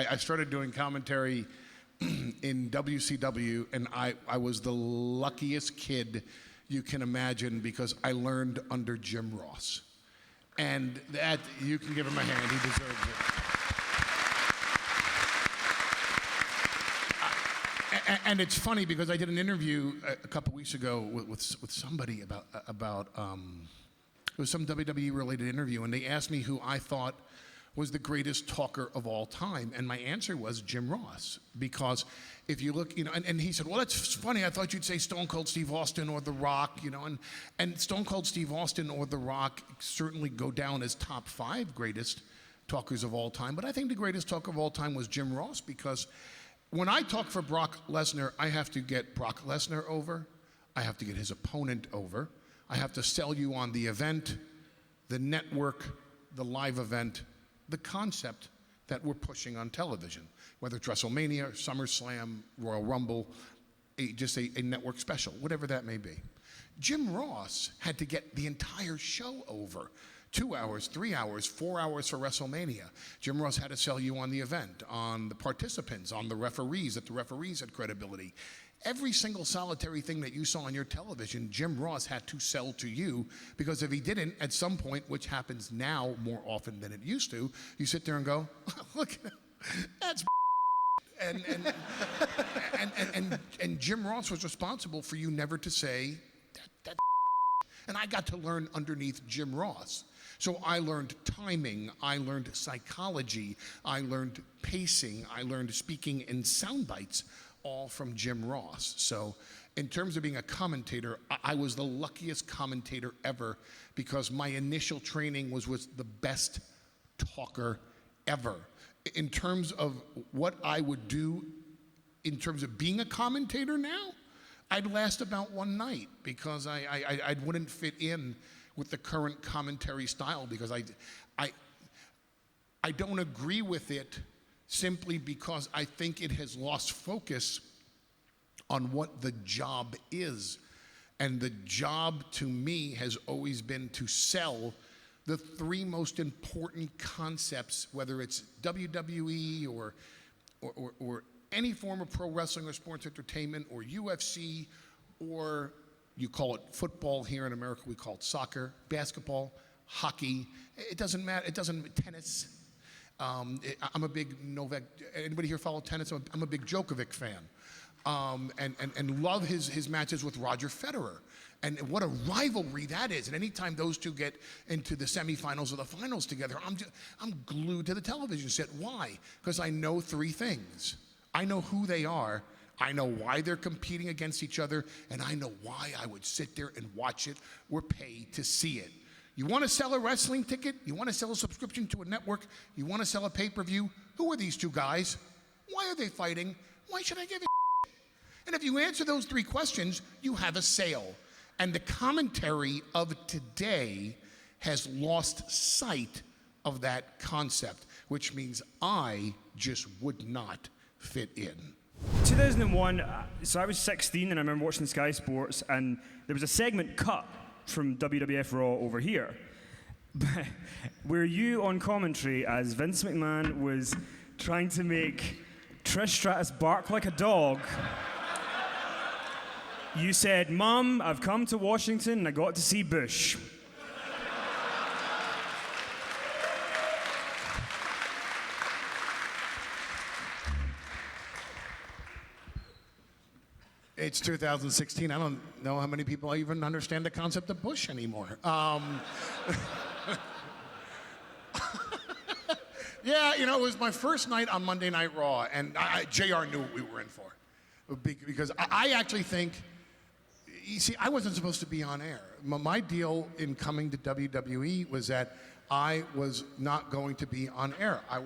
I started doing commentary in WCW, and I was the luckiest kid you can imagine because I learned under Jim Ross. And that, you can give him a hand, he deserves it. And it's funny because I did an interview a couple weeks ago with somebody about it was some WWE related interview, and they asked me who I thought was the greatest talker of all time, and my answer was Jim Ross, because if you look, and he said, well, that's funny, I thought you'd say Stone Cold Steve Austin or The Rock, and Stone Cold Steve Austin or The Rock certainly go down as top 5 greatest talkers of all time, but I think the greatest talker of all time was Jim Ross, because when I talk for Brock Lesnar, I have to get Brock Lesnar over, I have to get his opponent over, I have to sell you on the event, the network, the live event, the concept that we're pushing on television, whether it's WrestleMania, SummerSlam, Royal Rumble, just a network special, whatever that may be. Jim Ross had to get the entire show over. 2 hours, 3 hours, 4 hours for WrestleMania. Jim Ross had to sell you on the event, on the participants, on the referees, that the referees had credibility. Every single solitary thing that you saw on your television, Jim Ross had to sell to you, because if he didn't, at some point, which happens now more often than it used to, you sit there and go, look, that's and Jim Ross was responsible for you never to say that. And I got to learn underneath Jim Ross. So I learned timing, I learned psychology, I learned pacing, I learned speaking in sound bites, all from Jim Ross. So in terms of being a commentator, I was the luckiest commentator ever, because my initial training was with the best talker ever. In terms of what I would do in terms of being a commentator now, I'd last about one night, because I wouldn't fit in with the current commentary style, because I don't agree with it, simply because I think it has lost focus on what the job is. And the job to me has always been to sell the 3 most important concepts, whether it's WWE or any form of pro wrestling or sports entertainment, or UFC, or you call it football here in America, we call it soccer, basketball, hockey, it doesn't matter, tennis. I'm a big Novak, anybody here follow tennis? I'm a big Djokovic fan, and love his matches with Roger Federer. And what a rivalry that is. And anytime those two get into the semifinals or the finals together, I'm glued to the television set. Why? Because I know 3 things. I know who they are, I know why they're competing against each other, and I know why I would sit there and watch it or pay to see it. You want to sell a wrestling ticket? You want to sell a subscription to a network? You want to sell a pay-per-view? Who are these 2 guys? Why are they fighting? Why should I give a shit? And if you answer those 3 questions, you have a sale. And the commentary of today has lost sight of that concept, which means I just would not fit in. 2001, so I was 16 and I remember watching Sky Sports, and there was a segment cut from WWF Raw over here. Were you on commentary as Vince McMahon was trying to make Trish Stratus bark like a dog? You said, "Mom, I've come to Washington and I got to see Bush." It's 2016. I don't know how many people even understand the concept of Bush anymore. Yeah, it was my first night on Monday Night Raw, and JR knew what we were in for. Because I actually think, you see, I wasn't supposed to be on air. My deal in coming to WWE was that I was not going to be on air. I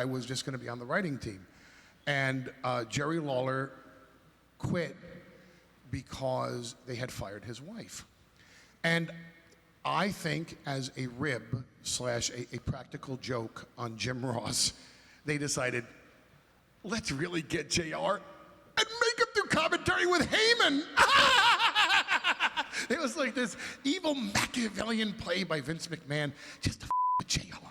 was just going to be on the writing team. And Jerry Lawler quit because they had fired his wife. And I think, as a rib / a practical joke on Jim Ross, they decided, let's really get JR and make him do commentary with Heyman. It was like this evil Machiavellian play by Vince McMahon, just to with JR.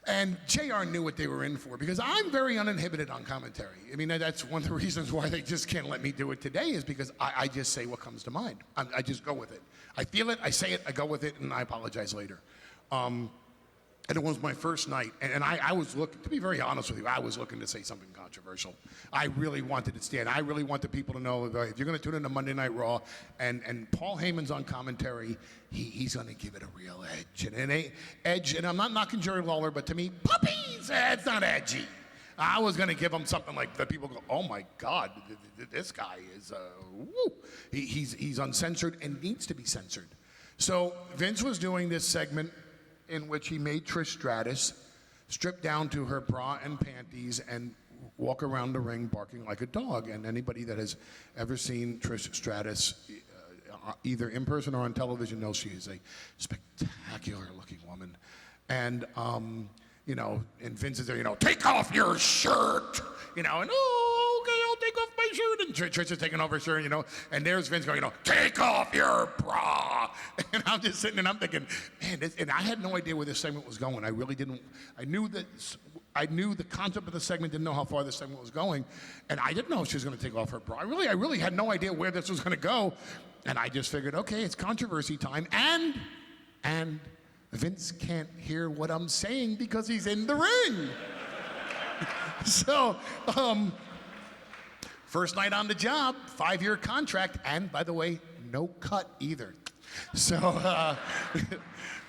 And JR knew what they were in for because I'm very uninhibited on commentary. I mean, that's one of the reasons why they just can't let me do it today is because I just say what comes to mind. I just go with it. I feel it, I say it, I go with it, and I apologize later. And it was my first night, and I was looking, to be very honest with you, I was looking to say something controversial. I really wanted to stand. I really wanted people to know that if you're going to tune into Monday Night Raw, and Paul Heyman's on commentary, he's going to give it a real edge. And I'm not knocking Jerry Lawler, but to me, puppies, it's not edgy. I was going to give him something like that people go, oh my God, this guy is, woo. He's uncensored and needs to be censored. So Vince was doing this segment in which he made Trish Stratus strip down to her bra and panties and walk around the ring barking like a dog. And anybody that has ever seen Trish Stratus, either in person or on television, knows she is a spectacular-looking woman. And, you know, and Vince is there, you know, take off your shirt, you know, and oh, okay, I'll take off my shirt. And Trish is taking off her shirt, you know, and there's Vince going, you know, take off your bra. And I'm just sitting and I'm thinking, man, and I had no idea where this segment was going. I really didn't. I knew the concept of the segment, didn't know how far the segment was going, and I didn't know if she was going to take off her bra. I really had no idea where this was going to go, and I just figured, okay, it's controversy time, and Vince can't hear what I'm saying because he's in the ring. So, first night on the job, 5-year contract, and by the way, no cut either. So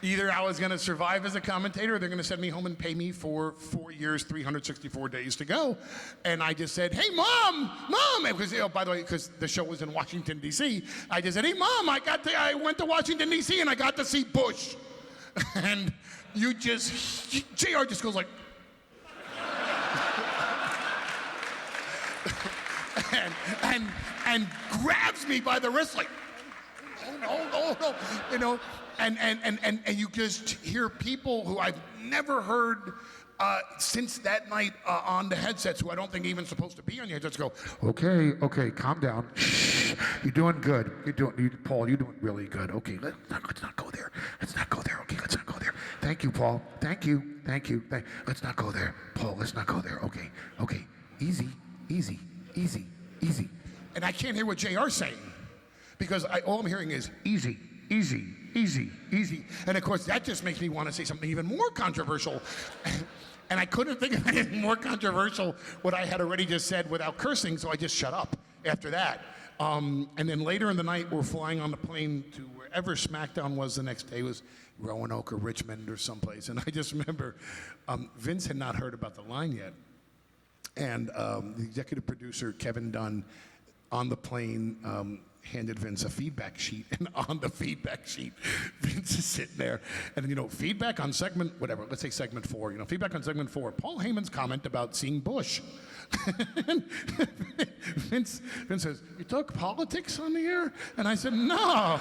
either I was going to survive as a commentator or they're going to send me home and pay me for 4 years, 364 days to go. And I just said, hey, Mom, because, you know, by the way, because the show was in Washington, D.C., I just said, hey, Mom, I went to Washington, D.C., and I got to see Bush. And JR just goes like, and grabs me by the wrist like, no, you know, and you just hear people who I've never heard since that night on the headsets, who I don't think even supposed to be on the headsets, go, okay, calm down. Shh, you're doing good. Paul, you're doing really good. Okay, let's not go there. Let's not go there. Okay, let's not go there. Thank you, Paul. Thank you. Let's not go there, Paul. Let's not go there. Okay, easy. And I can't hear what JR's saying because all I'm hearing is easy. And of course, that just makes me want to say something even more controversial. And I couldn't think of anything more controversial what I had already just said without cursing, so I just shut up after that. And then later in the night, we're flying on the plane to wherever SmackDown was the next day. It was Roanoke or Richmond or someplace. And I just remember Vince had not heard about the line yet. And the executive producer, Kevin Dunn, on the plane, handed Vince a feedback sheet, and on the feedback sheet, Vince is sitting there, and, you know, feedback on segment, whatever, let's say segment 4, you know, feedback on segment 4, Paul Heyman's comment about seeing Bush. Vince says, you talk politics on the air? And I said, no.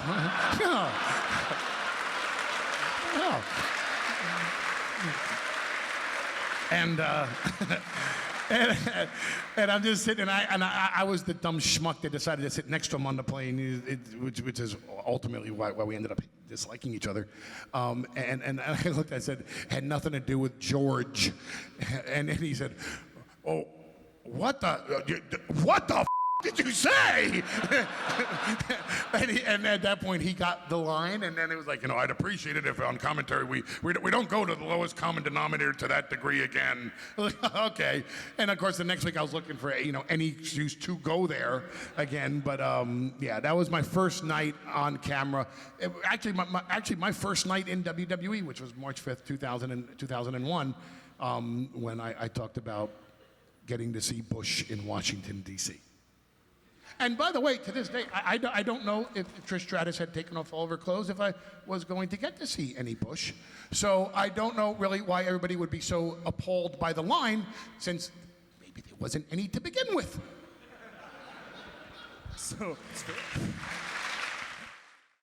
And I'm just sitting, and I was the dumb schmuck that decided to sit next to him on the plane, which is ultimately why we ended up disliking each other. And I looked, I said, had nothing to do with George. And he said, oh, what the did you say? and at that point, he got the line, and then it was like, you know, I'd appreciate it if on commentary we don't go to the lowest common denominator to that degree again. Okay. And of course, the next week I was looking for, you know, any excuse to go there again. But yeah, that was my first night on camera. Actually, my first night in WWE, which was March 5th, 2001, when I talked about getting to see Bush in Washington, D.C. And by the way, to this day, I don't know if Trish Stratus had taken off all of her clothes, if I was going to get to see any Bush. So I don't know really why everybody would be so appalled by the line, since maybe there wasn't any to begin with. So